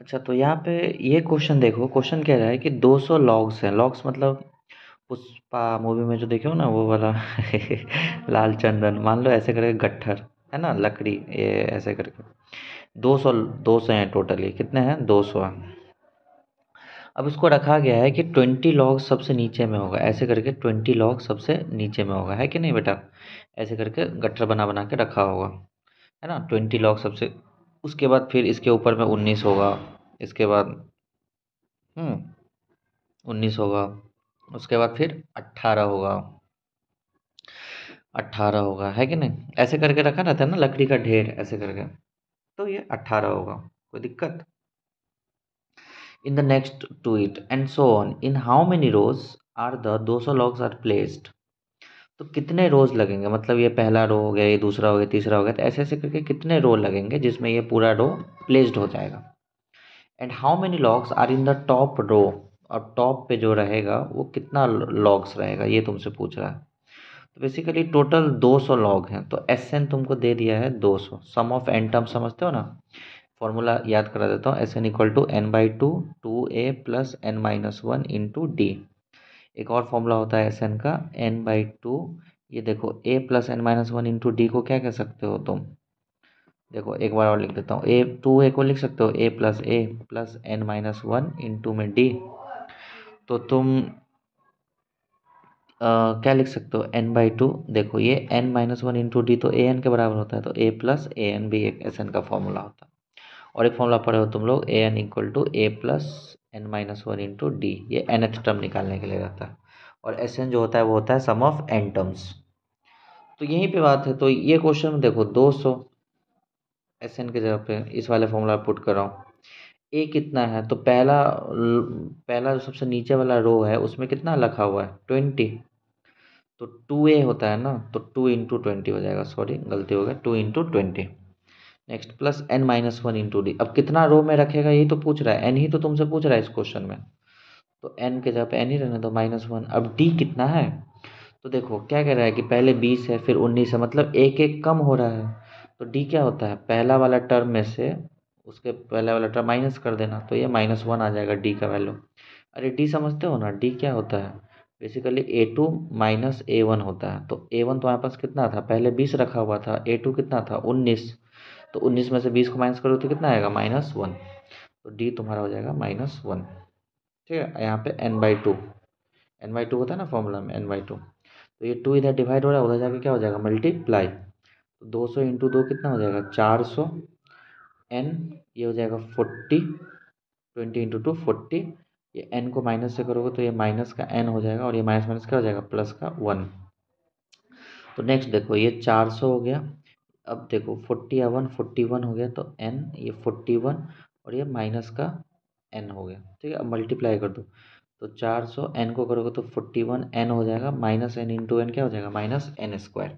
अच्छा, तो यहाँ पे ये क्वेश्चन देखो, क्वेश्चन कह रहा है कि 200 लॉग्स हैं। लॉग्स मतलब पुष्पा मूवी में जो देखे हो ना वो वाला लाल चंदन, मान लो ऐसे करके गट्ठर है ना, लकड़ी, ये ऐसे करके 200, 200 हैं टोटली। कितने हैं? 200 हैं। अब इसको रखा गया है कि 20 लॉग सबसे नीचे में होगा, ऐसे करके 20 लॉग सबसे नीचे में होगा, है कि नहीं बेटा? ऐसे करके गट्ठर बना बना के रखा होगा, है ना? 20 लॉग सबसे, उसके बाद फिर इसके ऊपर में 19 होगा, इसके बाद 19 होगा, उसके बाद फिर 18 होगा, 18 होगा, है कि नहीं? ऐसे करके रखा रहता है ना लकड़ी का ढेर, ऐसे करके, तो ये 18 होगा। कोई दिक्कत? In the next to it and so on, in how many rows are the 200 logs are placed? तो कितने रोज लगेंगे, मतलब ये पहला रो हो गया, ये दूसरा हो गया, तीसरा हो गया, तो ऐसे ऐसे करके कितने रो लगेंगे जिसमें ये पूरा रो प्लेस्ड हो जाएगा? And how many logs are in the top row, और टॉप पे जो रहेगा वो कितना लॉग्स रहेगा, ये तुमसे पूछ रहा है। तो बेसिकली टोटल 200 लॉग हैं, तो एस एन तुमको दे दिया है 200। सम ऑफ एन टर्म समझते हो ना? फॉर्मूला याद करा देता हूँ, S N equal to N by two, two A plus N minus one into D. एक और फॉर्मूला होता है एस एन का, एन बाई टू, ये देखो A plus N minus one into D को क्या कह सकते हो तुम? देखो एक बार और लिख देता हूँ, ए टू ए को लिख सकते हो A plus N minus one into में डी। तो तुम क्या लिख सकते हो? एन बाई टू, देखो ये n minus one into d तो ए एन के बराबर होता है, तो ए प्लस ए एन भी एक एस एन का फॉर्मूला होता है। और एक फॉर्मूला पढ़े हो तुम लोग, A N equal to A plus N minus one into D, ये nth टर्म निकालने के लिए रहता है। और एस एन जो होता है वो होता है सम ऑफ एन टर्म्स। तो यहीं पे बात है। तो ये क्वेश्चन में देखो 200 एस एन की जगह पे इस वाले फॉर्मूला पुट कर रहा हूँ। ए कितना है? तो पहला जो सबसे नीचे वाला रो है उसमें कितना लिखा हुआ है? 20। तो 2a होता है ना, तो 2 × 20 हो जाएगा, सॉरी गलती हो गया, 2 × 20। Next plus n minus one into D. अब कितना रो में रखेगा यही तो पूछ रहा है, n ही तो तुमसे पूछ रहा है इस क्वेश्चन में, तो n के जगह पे n ही रहने दो, -1। अब d कितना है? तो देखो क्या कह रहा है कि पहले 20 है फिर 19 है, मतलब एक एक कम हो रहा है। तो d क्या होता है? पहला वाला टर्म में से उसके पहला वाला टर्म माइनस कर देना, तो ये -1 आ जाएगा d का वैल्यू। अरे डी समझते हो ना? डी क्या होता है? Basically a two minus a one होता है। तो ए वन तुम्हारे पास कितना था? पहले 20 रखा हुआ था, ए टू कितना था? 19। तो 19 में से 20 को माइनस करो तो कितना आएगा? -1। तो डी तुम्हारा हो जाएगा -1। ठीक है, यहाँ पे एन बाई टू होता है ना फॉर्मूला में, n/2। तो ये 2 इधर डिवाइड हो रहा है, उधर जाके क्या हो जाएगा? मल्टीप्लाई। तो 200 इंटू दो कितना हो जाएगा? 400। एन, ये हो जाएगा 40, 20 × 2 40। ये n को माइनस से करोगे तो ये माइनस का n हो जाएगा, और ये माइनस माइनस क्या हो जाएगा? प्लस का 1। तो नेक्स्ट देखो ये 400 हो गया। अब देखो 40 या 1, 41 हो गया, तो n ये 41, और ये माइनस का n हो गया। ठीक है, अब मल्टीप्लाई कर दो, तो 400 n को करोगे तो 41 n हो जाएगा, माइनस n इंटू एन क्या हो जाएगा? -n²।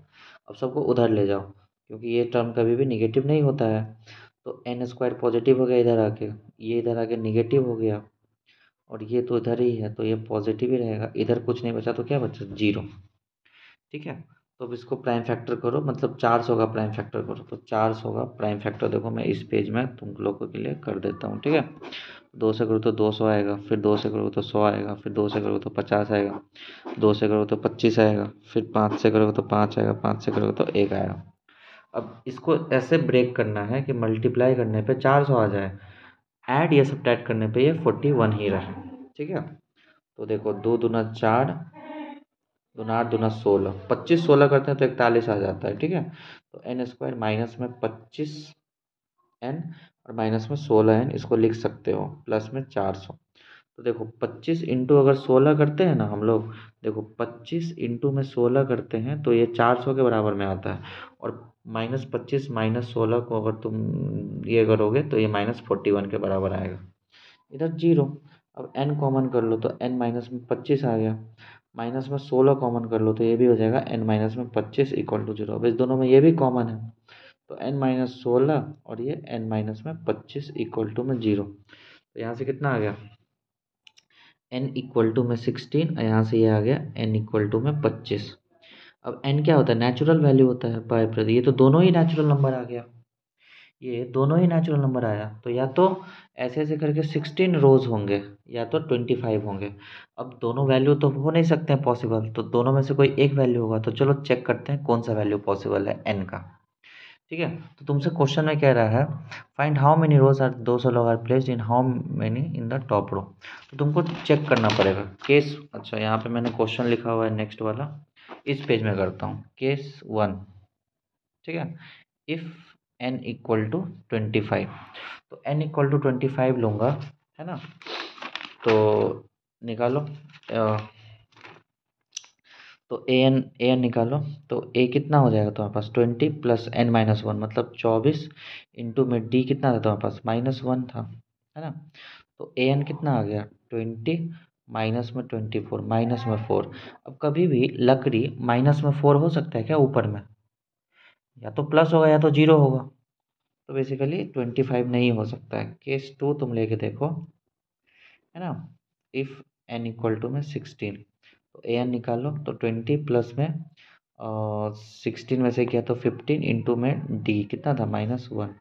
अब सबको उधर ले जाओ, क्योंकि ये टर्म कभी भी निगेटिव नहीं होता है। तो n² पॉजिटिव हो गया इधर आके, ये इधर आके निगेटिव हो गया, और ये तो इधर ही है तो ये पॉजिटिव ही रहेगा। इधर कुछ नहीं बचा तो क्या बचा? 0। ठीक है, तो अब इसको प्राइम फैक्टर करो, मतलब 400 का प्राइम फैक्टर करो। तो 400 का प्राइम फैक्टर देखो मैं इस पेज में तुम लोगों के लिए कर देता हूँ। ठीक है, 2 से करो तो 200 आएगा, फिर 2 से करो तो 100 आएगा, फिर 2 से करो तो 50 आएगा, 2 से करो तो 25 आएगा, फिर 5 से करोगे तो 5 आएगा, 5 से करोगे तो 1 आएगा। अब इसको ऐसे ब्रेक करना है कि मल्टीप्लाई करने पे 400 आ जाए, ऐड या सब्ट्रैक्ट करने पे ये 41 ही रहे। ठीक है, तो देखो 2 दूना 4, दूना 8, दूना 16, 25 16 करते हैं तो 41 आ जाता है। ठीक है, तो n² माइनस में 25n और माइनस में 16n, इसको लिख सकते हो, प्लस में 400। तो देखो 25 इंटू अगर 16 करते हैं ना हम लोग, देखो 25 इंटू में 16 करते हैं तो ये 400 के बराबर में आता है। और -25 -16 को अगर तुम ये करोगे तो ये -41 के बराबर आएगा। इधर 0। अब n कॉमन कर लो तो n माइनस में 25 आ गया, माइनस में 16 कॉमन कर लो तो ये भी हो जाएगा n माइनस में 25 इक्वल टू 0। अब इस दोनों में ये भी कॉमन है, तो n-16 और ये n माइनस में 25 इक्वल टू में 0। तो यहाँ से कितना आ गया? n इक्वल टू में 16, और यहाँ से ये आ गया n इक्वल टू में 25। अब n क्या होता है? नेचुरल वैल्यू होता है पाई प्रति, ये तो दोनों ही नेचुरल नंबर आ गया। ये दोनों ही नेचुरल नंबर आया, तो या तो ऐसे ऐसे करके 16 रोज होंगे या तो 25 होंगे। अब दोनों वैल्यू तो हो नहीं सकते हैं पॉसिबल, तो दोनों में से कोई एक वैल्यू होगा। तो चलो चेक करते हैं कौन सा वैल्यू पॉसिबल है एन का। ठीक है, तो तुमसे क्वेश्चन में कह रहा है find how many rows are 200 logs are placed in how many in the top row. तो तुमको चेक करना पड़ेगा केस। अच्छा, यहाँ पे मैंने क्वेश्चन लिखा हुआ है नेक्स्ट वाला, इस पेज में करता हूँ केस 1। ठीक है, इफ n इक्वल टू 25, तो n इक्वल टू 25 लूँगा, है ना। तो निकालो, तो ए एन निकालो। तो ए कितना हो जाएगा तुम्हारे पास 20 प्लस n माइनस वन मतलब 24 इंटू में डी कितना था तुम्हारे पास -1 था, है ना। तो ए एन कितना आ गया 20 माइनस में 24 माइनस में 4। अब कभी भी लकड़ी माइनस में 4 हो सकता है क्या ऊपर में, या तो प्लस होगा या तो जीरो होगा। तो बेसिकली 25 नहीं हो सकता है। केस 2 तुम लेके देखो, है ना। इफ एन इक्वल टू में 16, तो ए एन निकालो। तो 20 प्लस में 16 में से किया तो 15 इंटू में डी कितना था -1,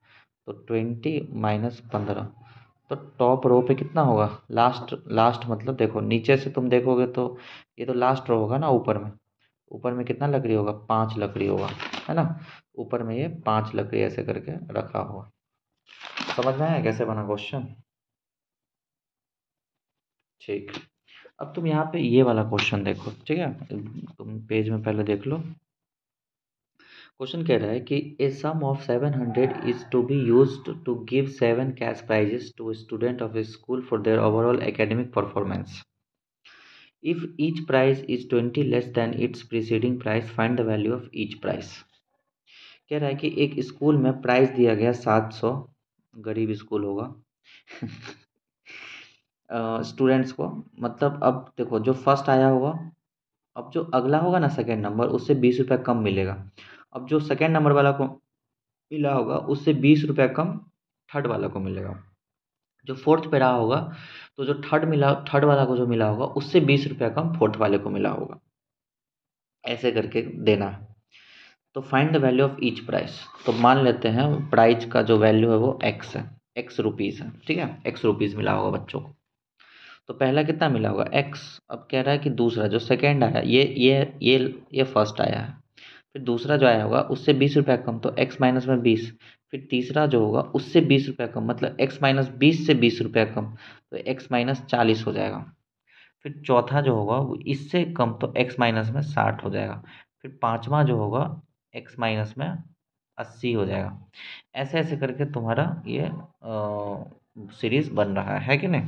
तो 20 माइनस 15। तो टॉप रो पे कितना होगा, लास्ट लास्ट मतलब देखो नीचे से तुम देखोगे तो ये तो लास्ट रो होगा ना। ऊपर में कितना लकड़ी होगा, 5 लकड़ी होगा, है ना। ऊपर में ये 5 लकड़ी ऐसे करके रखा हुआ। समझ में आया कैसे बना क्वेश्चन। ठीक, अब तुम यहाँ पे ये वाला क्वेश्चन देखो। ठीक है, तुम पेज में पहले देख लो। क्वेश्चन कह रहा है कि a sum of 700 is to be used to give 7 cash prizes to student of a school for their overall academic performance. If each prize is 20 less than its preceding price, find the value of each price. कह रहा है कि एक school में price दिया गया 700, गरीब school होगा स्टूडेंट्स को। मतलब अब देखो जो फर्स्ट आया होगा, अब जो अगला होगा ना सेकेंड नंबर, उससे 20 रुपये कम मिलेगा। अब जो सेकेंड नंबर वाला को मिला होगा उससे 20 रुपये कम थर्ड वाला को मिलेगा। जो फोर्थ पे रहा होगा, तो जो थर्ड वाला को जो मिला होगा उससे 20 रुपये कम फोर्थ वाले को मिला होगा। ऐसे करके देना है। तो find the value of each price. तो मान लेते हैं प्राइस का जो वैल्यू है वो एक्स है, एक्स रुपीज़ है। ठीक है, एक्स रुपीज़ मिला होगा बच्चों को। तो पहला कितना मिला होगा एक्स। अब कह रहा है कि दूसरा जो सेकेंड आया, ये फर्स्ट आया है। फिर दूसरा जो आया होगा उससे 20 रुपया कम, तो एक्स माइनस में 20। फिर तीसरा जो होगा उससे 20 रुपया कम, मतलब एक्स माइनस 20 से 20 रुपया कम, तो एक्स माइनस 40 हो जाएगा। फिर चौथा जो होगा वो इससे कम, तो एक्स माइनस में 60 हो जाएगा। फिर पांचवा जो होगा एक्स माइनस में 80 हो जाएगा। ऐसे ऐसे करके तुम्हारा ये सीरीज बन रहा है कि नहीं।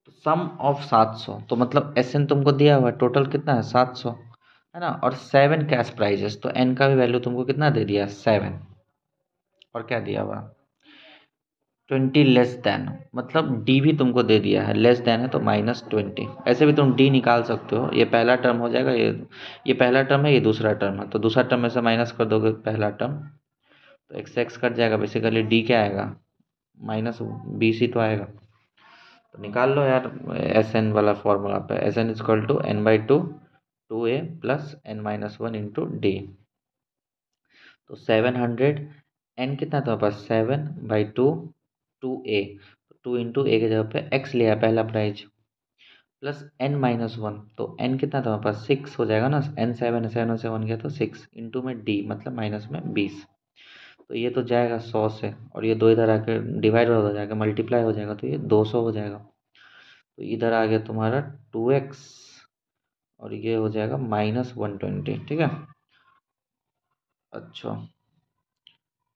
तो सम ऑफ 700, तो मतलब एस एन तुमको दिया हुआ है, टोटल कितना है 700, है ना। और 7 कैश प्राइजेस, तो एन का भी वैल्यू तुमको कितना दे दिया 7। और क्या दिया हुआ 20 लेस देन, मतलब डी भी तुमको दे दिया है, लेस देन है तो -20। ऐसे भी तुम डी निकाल सकते हो। ये पहला टर्म हो जाएगा, ये पहला टर्म है, ये दूसरा टर्म है, तो दूसरा टर्म में से माइनस कर दोगे पहला टर्म, तो एक्स कट जाएगा। बेसिकली डी क्या आएगा -20 ही तो आएगा। तो निकाल लो यार एस एन वाला फॉर्मूला पे, s n equal to n/2 2a plus n-1 into d. तो 700, n कितना था पास 7/2 2a, 2 इंटू ए के जगह पे x लिया पहला प्राइज, प्लस n-1, तो n कितना था हमारे पास 6 हो जाएगा ना। n 7 7 से 1 गया तो 6 इंटू में d मतलब माइनस में 20। तो ये तो जाएगा 100 से, और ये दो इधर आकर डिवाइड हो जाएगा, मल्टीप्लाई हो जाएगा, तो ये 200 हो जाएगा। तो इधर आ गया तुम्हारा 2x, और ये हो जाएगा -120। ठीक है, अच्छा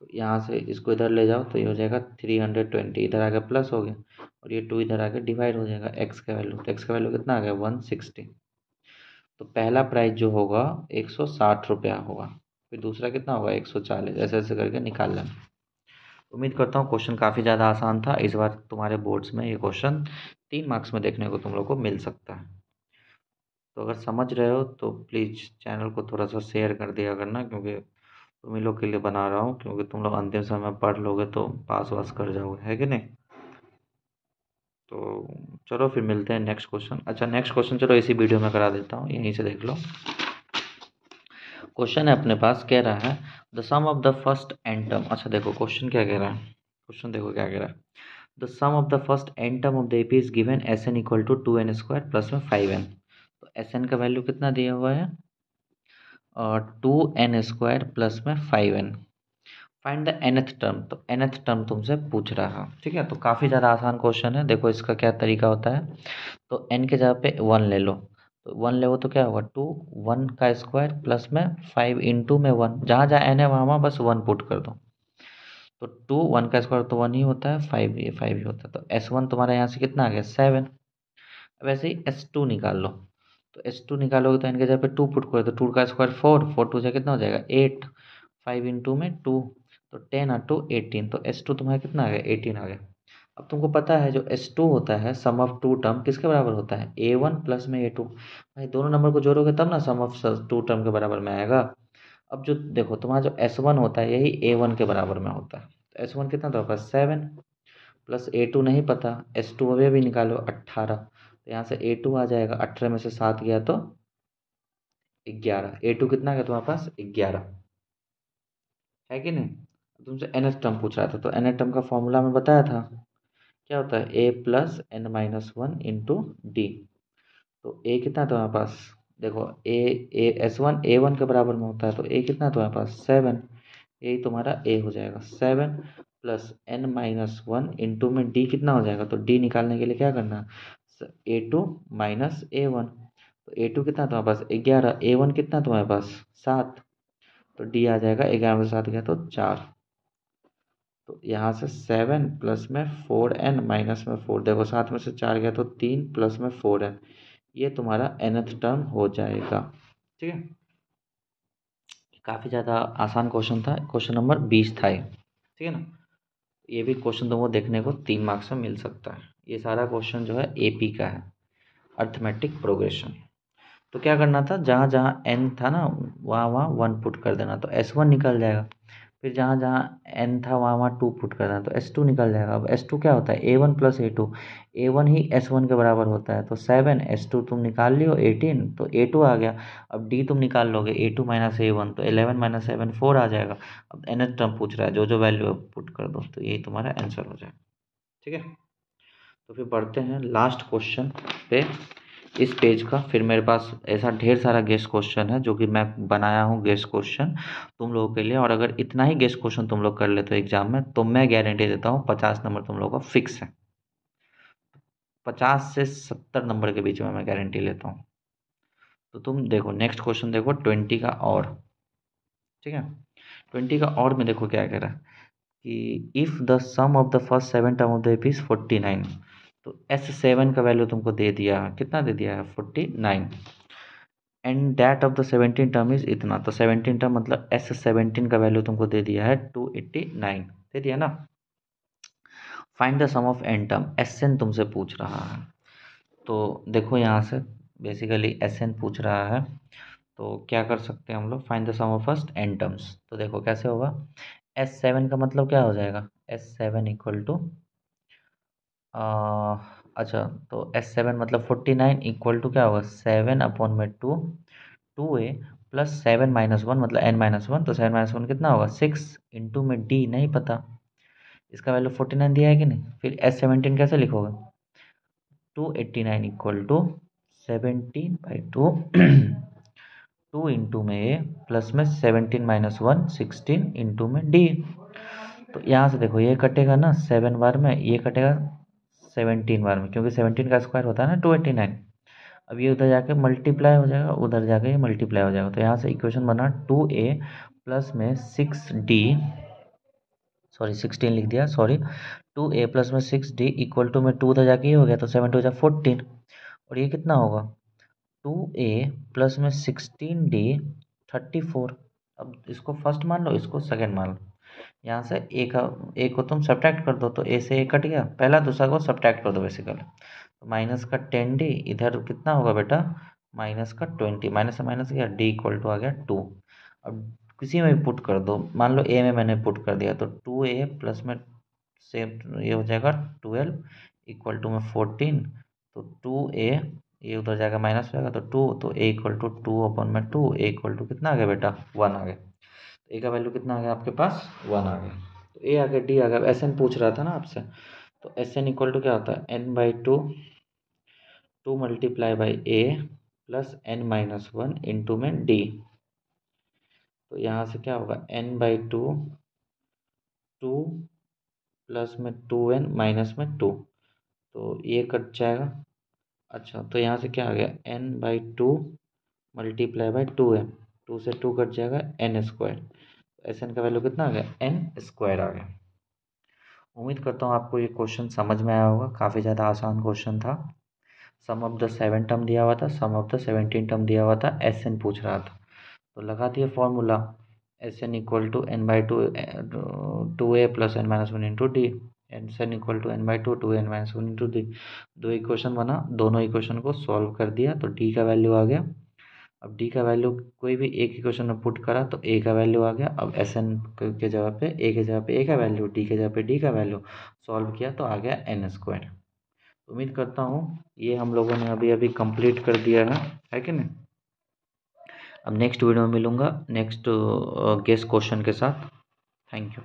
तो यहाँ से इसको इधर ले जाओ तो ये हो जाएगा 320, इधर आ गया प्लस हो गया, और ये 2 इधर आके डिवाइड हो जाएगा एक्स का वैल्यू। तो एक्स का वैल्यू कितना आ गया 160। तो पहला प्राइस जो होगा 160 रुपया होगा, फिर दूसरा कितना होगा 140, ऐसे ऐसे करके निकाल लेना। उम्मीद करता हूँ क्वेश्चन काफ़ी ज़्यादा आसान था। इस बार तुम्हारे बोर्ड्स में ये क्वेश्चन 3 मार्क्स में देखने को तुम लोग को मिल सकता है। तो अगर समझ रहे हो तो प्लीज़ चैनल को थोड़ा सा शेयर कर दिया करना, क्योंकि तुम ही लोग के लिए बना रहा हूँ, क्योंकि तुम लोग अंतिम समय में पढ़ लोगे तो पास वास कर जाओगे, है कि नहीं। तो चलो फिर मिलते हैं नेक्स्ट क्वेश्चन। अच्छा नेक्स्ट क्वेश्चन चलो इसी वीडियो में करा देता हूँ, यहीं से देख लो। क्वेश्चन है अपने पास, कह रहा है the sum of the first n term. अच्छा देखो क्वेश्चन क्या कह रहा है, क्वेश्चन देखो क्या कह रहा है। The sum of the first n term of the AP is given s N equal to 2n² plus में 5n। तो एस एन का वैल्यू कितना दिया हुआ है, 2n² प्लस में 5n। Find the nth term, तो nth टर्म तुमसे पूछ रहा है। ठीक है, तो काफ़ी ज़्यादा आसान क्वेश्चन है। देखो इसका क्या तरीका होता है, तो n के जगह पे 1 ले लो, तो 1 ले तो क्या होगा 2, 1 का स्क्वायर प्लस में 5 इंटू में 1, जहाँ जहाँ n है वहाँ वहाँ बस 1 पुट कर दो। तो 2, 1 का स्क्वायर तो 1 ही होता है, 5 ये 5 ही होता है, तो S1 तुम्हारा यहाँ से कितना आ गया 7। अब ऐसे ही S2 निकाल लो, तो S2 निकालोगे तो n के जगह पे 2 पुट करो, तो 2 का स्क्वायर 4, 4 टू से कितना हो जाएगा 8, 5 इंटू में 2, तो 10 और 2 18, तो S2 तुम्हारा कितना आ गया 18 आ गया। अब तुमको पता है जो S2 होता है सम ऑफ टू टर्म किसके बराबर होता है, A1 प्लस में A2। भाई दोनों नंबर को जोड़ोगे तब ना सम ऑफ टू टर्म के बराबर में आएगा। अब जो देखो तुम्हारा जो S1 होता है यही A1 के बराबर में होता है, तो S1 कितना तुम्हारे पास 7 प्लस A2 नहीं पता, S2 अभी निकालो 18, तो यहाँ से A2 आ जाएगा, 18 में से 7 गया तो 11, A2 कितना गया तुम्हारे पास 11, है कि नहीं। तुमसे nth टर्म पूछ रहा था, तो nth टर्म का फॉर्मूला मैं बताया था, क्या होता है a plus N minus one into d. तो a कितना है तुम्हारे पास, देखो S1 A1 के बराबर में होता है, तो a कितना है तुम्हारे पास 7, यही तुम्हारा a हो जाएगा 7 plus N minus one into में d कितना हो जाएगा, तो d निकालने के लिए क्या करना, A2 माइनस A1, तो A2 कितना है तुम्हारे पास 11, A1 कितना है तुम्हारे पास 7, तो d आ जाएगा 11 में से 7 गया तो 4। तो यहाँ से 7 प्लस में 4n माइनस में 4, देखो 7 में से 4 गया तो 3 प्लस में 4n, ये तुम्हारा nth टर्म हो जाएगा। ठीक है, काफ़ी ज़्यादा आसान क्वेश्चन था, क्वेश्चन नंबर 20 था ये। ठीक है ना, ये भी क्वेश्चन तुमको देखने को 3 मार्क्स में मिल सकता है। ये सारा क्वेश्चन जो है AP का है, अर्थमेटिक प्रोग्रेशन। तो क्या करना था, जहाँ जहाँ n था ना वहाँ वहाँ 1 पुट कर देना, तो S1 निकल जाएगा। फिर जहाँ जहाँ n था वहाँ वहाँ 2 पुट कर देना, तो S2 निकल जाएगा। अब S2 क्या होता है A1 प्लस A2, A1 ही S1 के बराबर होता है, तो 7 S2 तुम निकाल लियो 18, तो A2 आ गया। अब D तुम निकाल लोगे A2 माइनस A1, तो 11 माइनस 7 4 आ जाएगा। अब nth टर्म पूछ रहा है, जो जो वैल्यू पुट कर दो, तो यही तुम्हारा आंसर हो जाएगा। ठीक है, तो फिर बढ़ते हैं लास्ट क्वेश्चन पे इस पेज का। फिर मेरे पास ऐसा ढेर सारा गेस्ट क्वेश्चन है जो कि मैं बनाया हूँ गेस्ट क्वेश्चन तुम लोगों के लिए, और अगर इतना ही गेस्ट क्वेश्चन तुम लोग कर लेते हो एग्जाम में तो मैं गारंटी देता हूँ 50 नंबर तुम लोगों का फिक्स है। 50 से 70 नंबर के बीच में मैं गारंटी लेता हूँ। तो तुम देखो नेक्स्ट क्वेश्चन देखो 20 का और। ठीक है, 20 का और में देखो क्या कह रहा है कि if the sum of the first 7 term of the AP is 49, तो S7 का वैल्यू तुमको दे दिया है, कितना दे दिया है 49, and that of the 17 term is इतना, तो 17 टर्म मतलब S17 का वैल्यू तुमको दे दिया है 289, दे दिया ना। Find the sum of n term, Sn तुमसे पूछ रहा है। तो देखो यहाँ से बेसिकली Sn पूछ रहा है, तो क्या कर सकते हैं हम लोग, find the sum of first n terms. तो देखो कैसे होगा, S7 का मतलब क्या हो जाएगा, S7 इक्वल टू अच्छा, तो S7 मतलब 49 इक्वल टू क्या होगा 7 अपॉन में 2, 2a प्लस 7 माइनस 1 मतलब n-1, तो 7 माइनस 1 कितना होगा 6 इंटू में d नहीं पता, इसका वैल्यू 49 दिया है कि नहीं। फिर S17 कैसे लिखोगे, 289 इक्वल टू 17/2 2 इंटू में a प्लस में 17 माइनस 1 16 इंटू में d। तो यहाँ से देखो ये कटेगा ना 7 बार में, ये कटेगा 17 बार में, क्योंकि 17 का स्क्वायर होता है ना 289। अब ये उधर जाके मल्टीप्लाई हो जाएगा, उधर जाके ये मल्टीप्लाई हो जाएगा, तो यहाँ से इक्वेशन बना 2a प्लस में 6d, सॉरी 16 लिख दिया सॉरी, 2a प्लस में 6d इक्वल टू में 2 उधर जाके ये हो गया, तो 7 टू जा 14, और ये कितना होगा 2a प्लस में 16d 34। अब इसको फर्स्ट मान लो, इसको सेकेंड मान लो, यहाँ से ए को तुम सब्ट्रैक्ट कर दो, तो ए से ए कट गया, पहला दूसरा को सब्ट्रैक्ट कर दो बेसिकली, तो माइनस का 10d इधर कितना होगा बेटा माइनस का 20, माइनस से माइनस गया d इक्वल टू आ गया 2। अब किसी में भी पुट कर दो, मान लो ए में मैंने पुट कर दिया, तो 2a प्लस में सेम ये हो जाएगा 12 इक्वल टू में 14, तो 2a ये उधर जाएगा माइनस हो जाएगा तो 2, तो A equal to 2/2, A equal to कितना आ गया बेटा 1 आ गया। तो ए का वैल्यू कितना आ गया आपके पास 1 आ गया। तो ए आ गया, डी आ गया। एस एन पूछ रहा था ना आपसे, तो एस एन इक्वल टू क्या होता है n/2 2 multiply by A plus n-1 into में डी। तो यहाँ से क्या होगा n/2 2 प्लस में 2n माइनस में 2, तो ये कट जाएगा। अच्छा, तो यहाँ से क्या आ गया n/2 मल्टीप्लाई बाई 2n, 2 से 2 कट जाएगा n²। एस एन का वैल्यू कितना आ गया n² आ गया। उम्मीद करता हूँ आपको ये क्वेश्चन समझ में आया होगा, काफ़ी ज़्यादा आसान क्वेश्चन था। सम ऑफ द 7 टर्म दिया हुआ था, सम ऑफ द 17 टर्म दिया हुआ था, एस एन पूछ रहा था। तो लगा दिए formula s N equal to n/2 2a plus n-1 into d, s N equal to n/2 2n-1 into d. दो इक्वेशन बना, दोनों इक्वेशन को सॉल्व कर दिया तो डी का वैल्यू आ गया। अब डी का वैल्यू कोई भी एक इक्वेशन में पुट करा तो ए का वैल्यू आ गया। अब एस एन के जगह पे ए के जगह पे ए का वैल्यू, डी के जगह पे डी का वैल्यू सॉल्व किया तो आ गया n²। उम्मीद करता हूँ ये हम लोगों ने अभी अभी कंप्लीट कर दिया है कि नहीं। अब नेक्स्ट वीडियो में मिलूँगा नेक्स्ट गेस क्वेश्चन के साथ। Thank you.